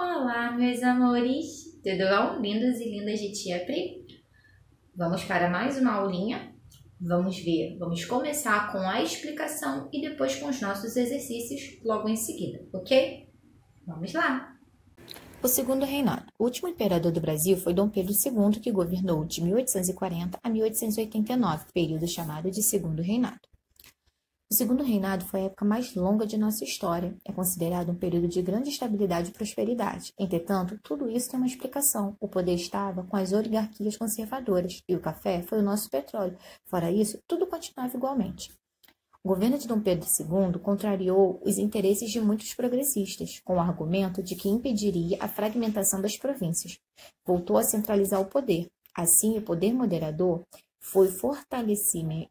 Olá, meus amores! Tudo bom? Lindos e lindas de Tia Pri? Vamos para mais uma aulinha? Vamos começar com a explicação e depois com os nossos exercícios logo em seguida, ok? Vamos lá! O Segundo Reinado. O último imperador do Brasil foi Dom Pedro II, que governou de 1840 a 1889, período chamado de Segundo Reinado. O Segundo Reinado foi a época mais longa de nossa história. É considerado um período de grande estabilidade e prosperidade. Entretanto, tudo isso tem uma explicação. O poder estava com as oligarquias conservadoras e o café foi o nosso petróleo. Fora isso, tudo continuava igualmente. O governo de Dom Pedro II contrariou os interesses de muitos progressistas, com o argumento de que impediria a fragmentação das províncias. Voltou a centralizar o poder. Assim, o poder moderador foi fortalecido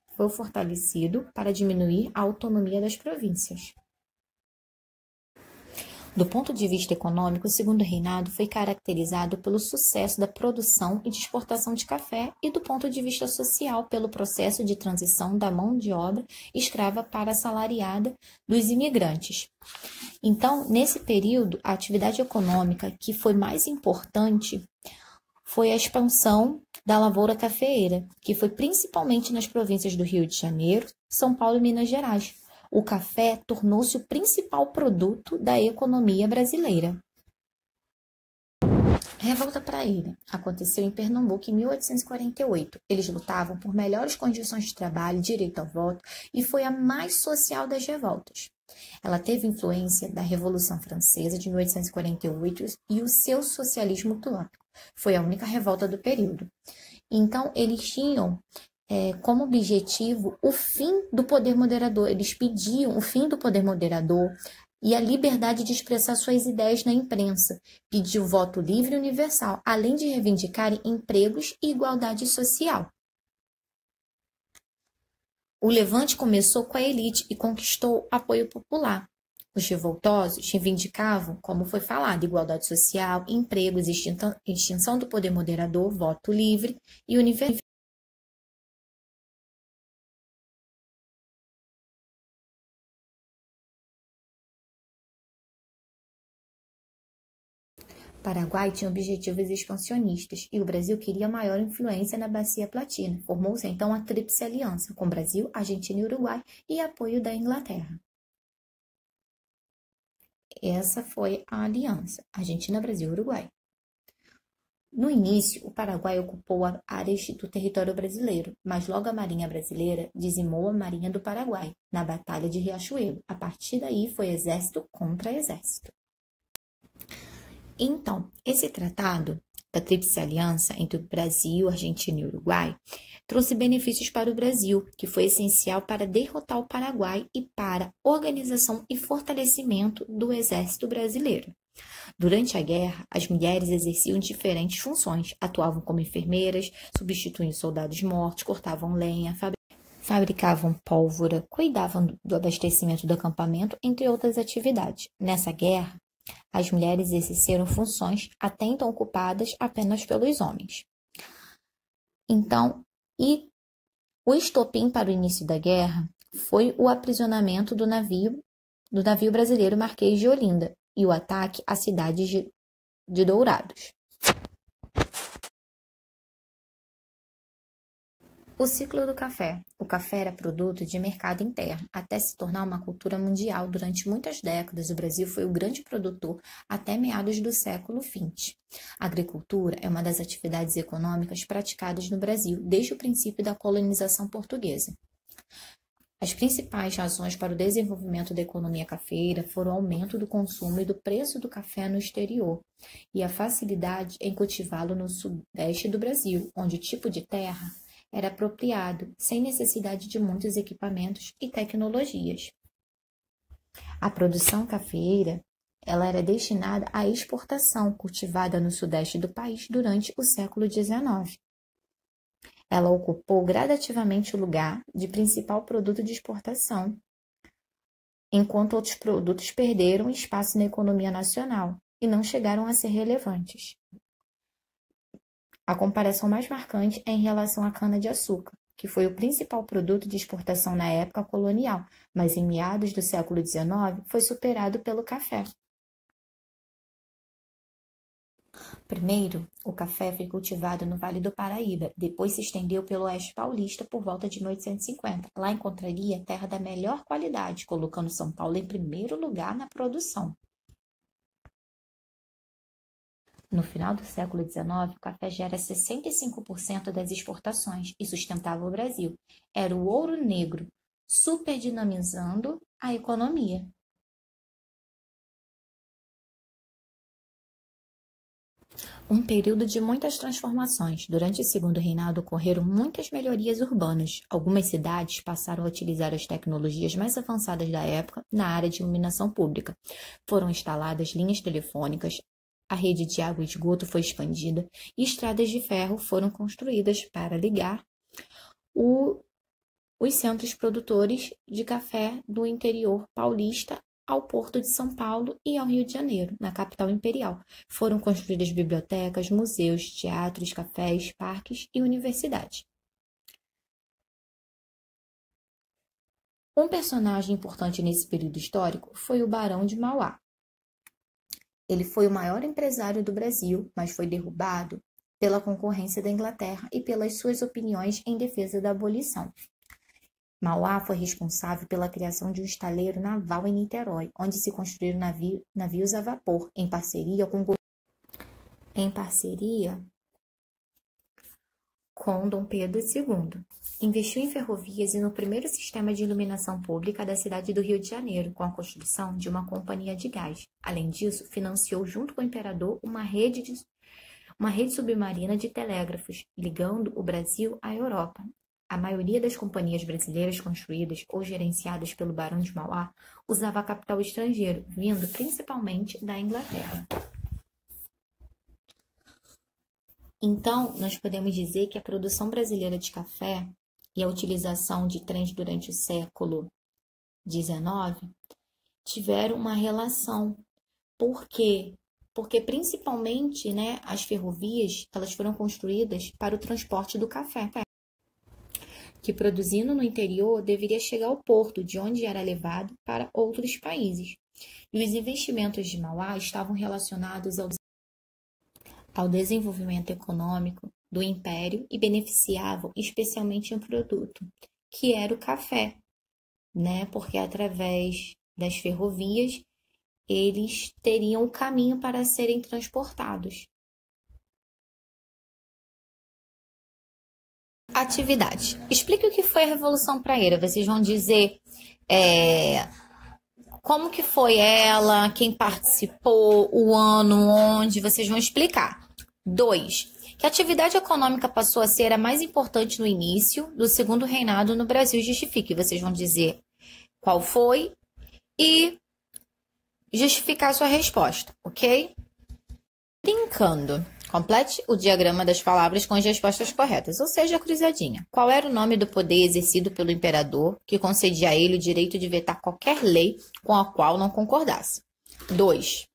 para diminuir a autonomia das províncias. Do ponto de vista econômico, o Segundo Reinado foi caracterizado pelo sucesso da produção e de exportação de café e, do ponto de vista social, pelo processo de transição da mão de obra escrava para a assalariada dos imigrantes. Então, nesse período, a atividade econômica que foi mais importante foi a expansão da lavoura cafeeira, que foi principalmente nas províncias do Rio de Janeiro, São Paulo e Minas Gerais. O café tornou-se o principal produto da economia brasileira. Revolta Praeira aconteceu em Pernambuco em 1848. Eles lutavam por melhores condições de trabalho, direito ao voto, e foi a mais social das revoltas. Ela teve influência da Revolução Francesa de 1848 e o seu socialismo utópico. Foi a única revolta do período. Então, eles tinham como objetivo o fim do poder moderador. Eles pediam o fim do poder moderador e a liberdade de expressar suas ideias na imprensa. Pediu voto livre e universal, além de reivindicarem empregos e igualdade social. O levante começou com a elite e conquistou apoio popular. Os revoltosos reivindicavam, como foi falado, igualdade social, empregos, extinção do poder moderador, voto livre e universal. O Paraguai tinha objetivos expansionistas e o Brasil queria maior influência na Bacia Platina. Formou-se então a Tríplice Aliança, com Brasil, Argentina e Uruguai, e apoio da Inglaterra. Essa foi a aliança, Argentina, Brasil e Uruguai. No início, o Paraguai ocupou áreas do território brasileiro, mas logo a Marinha Brasileira dizimou a Marinha do Paraguai, na Batalha de Riachuelo. A partir daí foi exército contra exército. Então, esse tratado da Tríplice Aliança entre o Brasil, Argentina e Uruguai trouxe benefícios para o Brasil, que foi essencial para derrotar o Paraguai e para a organização e fortalecimento do exército brasileiro. Durante a guerra, as mulheres exerciam diferentes funções, atuavam como enfermeiras, substituindo soldados mortos, cortavam lenha, fabricavam pólvora, cuidavam do abastecimento do acampamento, entre outras atividades. Nessa guerra, as mulheres exerceram funções até então ocupadas apenas pelos homens. Então, o estopim para o início da guerra foi o aprisionamento do navio brasileiro Marquês de Olinda e o ataque à cidade de Dourados. O ciclo do café. O café era produto de mercado interno, até se tornar uma cultura mundial. Durante muitas décadas, o Brasil foi o grande produtor até meados do século XX. A agricultura é uma das atividades econômicas praticadas no Brasil desde o princípio da colonização portuguesa. As principais razões para o desenvolvimento da economia cafeeira foram o aumento do consumo e do preço do café no exterior e a facilidade em cultivá-lo no sudeste do Brasil, onde o tipo de terra era apropriado, sem necessidade de muitos equipamentos e tecnologias. A produção cafeeira ela era destinada à exportação, cultivada no sudeste do país durante o século XIX. Ela ocupou gradativamente o lugar de principal produto de exportação, enquanto outros produtos perderam espaço na economia nacional e não chegaram a ser relevantes. A comparação mais marcante é em relação à cana-de-açúcar, que foi o principal produto de exportação na época colonial, mas em meados do século XIX foi superado pelo café. Primeiro, o café foi cultivado no Vale do Paraíba, depois se estendeu pelo oeste paulista por volta de 1850. Lá encontraria terra da melhor qualidade, colocando São Paulo em primeiro lugar na produção. No final do século XIX, o café já era 65% das exportações e sustentava o Brasil. Era o ouro negro, superdinamizando a economia. Um período de muitas transformações. Durante o segundo reinado ocorreram muitas melhorias urbanas. Algumas cidades passaram a utilizar as tecnologias mais avançadas da época na área de iluminação pública. Foram instaladas linhas telefônicas, a rede de água e esgoto foi expandida e estradas de ferro foram construídas para ligar os centros produtores de café do interior paulista ao Porto de São Paulo e ao Rio de Janeiro, na capital imperial. Foram construídas bibliotecas, museus, teatros, cafés, parques e universidades. Um personagem importante nesse período histórico foi o Barão de Mauá. Ele foi o maior empresário do Brasil, mas foi derrubado pela concorrência da Inglaterra e pelas suas opiniões em defesa da abolição. Mauá foi responsável pela criação de um estaleiro naval em Niterói, onde se construíram navios a vapor, em parceria com Dom Pedro II. Investiu em ferrovias e no primeiro sistema de iluminação pública da cidade do Rio de Janeiro, com a construção de uma companhia de gás. Além disso, financiou junto com o imperador uma rede submarina de telégrafos, ligando o Brasil à Europa. A maioria das companhias brasileiras construídas ou gerenciadas pelo Barão de Mauá usava capital estrangeiro, vindo principalmente da Inglaterra. Então, nós podemos dizer que a produção brasileira de café e a utilização de trens durante o século XIX tiveram uma relação. Por quê? Porque principalmente, as ferrovias elas foram construídas para o transporte do café, que produzindo no interior deveria chegar ao porto, de onde era levado para outros países. E os investimentos de Mauá estavam relacionados ao desenvolvimento econômico do império e beneficiavam especialmente um produto, que era o café, porque através das ferrovias eles teriam o caminho para serem transportados. Atividade. Explique o que foi a Revolução Praeira. Vocês vão dizer como que foi ela, quem participou, o ano, onde, vocês vão explicar. 2. Que atividade econômica passou a ser a mais importante no início do segundo reinado no Brasil? Justifique. Vocês vão dizer qual foi e justificar a sua resposta, ok? Brincando. Complete o diagrama das palavras com as respostas corretas, ou seja, a cruzadinha. Qual era o nome do poder exercido pelo imperador que concedia a ele o direito de vetar qualquer lei com a qual não concordasse? 2.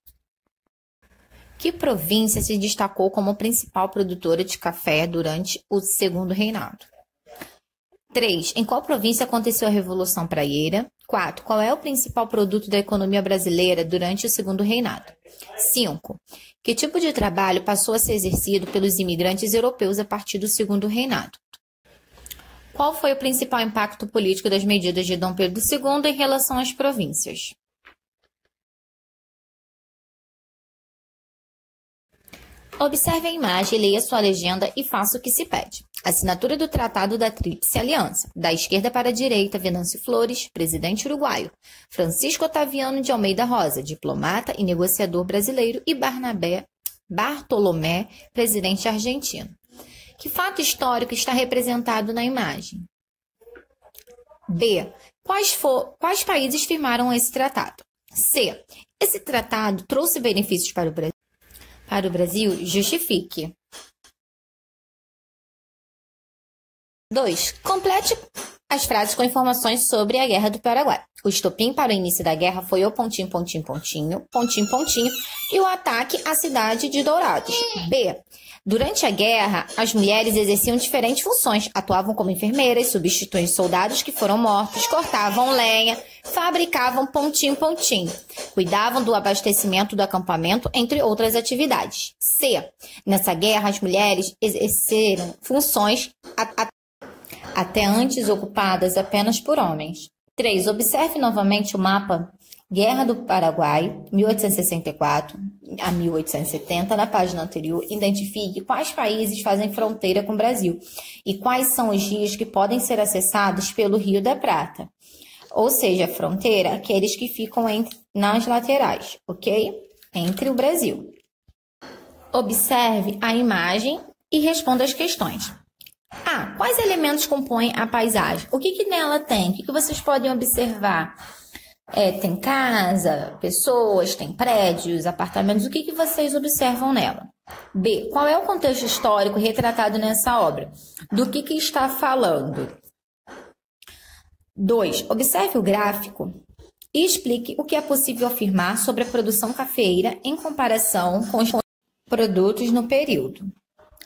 Que província se destacou como principal produtora de café durante o segundo reinado? 3. Em qual província aconteceu a Revolução Praieira? 4. Qual é o principal produto da economia brasileira durante o segundo reinado? 5. Que tipo de trabalho passou a ser exercido pelos imigrantes europeus a partir do segundo reinado? Qual foi o principal impacto político das medidas de Dom Pedro II em relação às províncias? Observe a imagem, leia sua legenda e faça o que se pede. Assinatura do Tratado da Tríplice Aliança. Da esquerda para a direita, Venâncio Flores, presidente uruguaio. Francisco Otaviano de Almeida Rosa, diplomata e negociador brasileiro. E Bartolomé, presidente argentino. Que fato histórico está representado na imagem? B. Quais países firmaram esse tratado? C. Esse tratado trouxe benefícios para o Brasil? Para o Brasil, justifique. 2. Complete as frases com informações sobre a Guerra do Paraguai. O estopim para o início da guerra foi o ... e o ataque à cidade de Dourados. B. Durante a guerra, as mulheres exerciam diferentes funções. Atuavam como enfermeiras, substituindo soldados que foram mortos, cortavam lenha, fabricavam ... cuidavam do abastecimento do acampamento, entre outras atividades. C. Nessa guerra, as mulheres exerceram funções até antes ocupadas apenas por homens. 3. Observe novamente o mapa Guerra do Paraguai, 1864 a 1870, na página anterior. Identifique quais países fazem fronteira com o Brasil e quais são os rios que podem ser acessados pelo Rio da Prata. Ou seja, fronteira, aqueles que ficam nas laterais, ok? Entre o Brasil. Observe a imagem e responda as questões. A. Quais elementos compõem a paisagem? O que nela tem? O que vocês podem observar? Tem casa, pessoas, tem prédios, apartamentos. O que vocês observam nela? B. Qual é o contexto histórico retratado nessa obra? Do que está falando? 2. Observe o gráfico e explique o que é possível afirmar sobre a produção cafeeira em comparação com os produtos no período.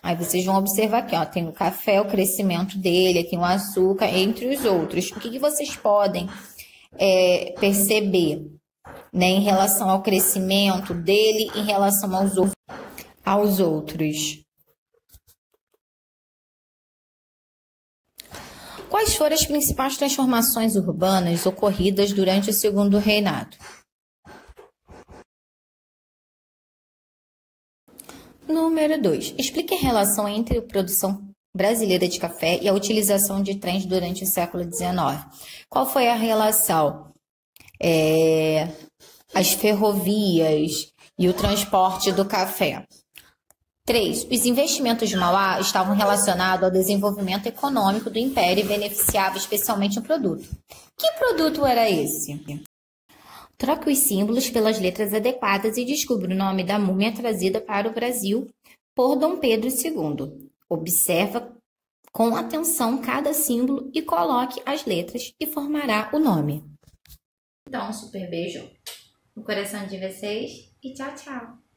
Aí vocês vão observar aqui, ó, tem o café, o crescimento dele, aqui o açúcar, entre os outros. O que vocês podem perceber, né, em relação ao crescimento dele, em relação aos outros? Quais foram as principais transformações urbanas ocorridas durante o Segundo Reinado? Número 2. Explique a relação entre a produção brasileira de café e a utilização de trens durante o século XIX. Qual foi a relação? As ferrovias e o transporte do café. 3. Os investimentos de Mauá estavam relacionados ao desenvolvimento econômico do Império e beneficiavam especialmente um produto. Que produto era esse? Troque os símbolos pelas letras adequadas e descubra o nome da múmia trazida para o Brasil por Dom Pedro II. Observa com atenção cada símbolo e coloque as letras e formará o nome. Então, um super beijo no coração de vocês e tchau, tchau!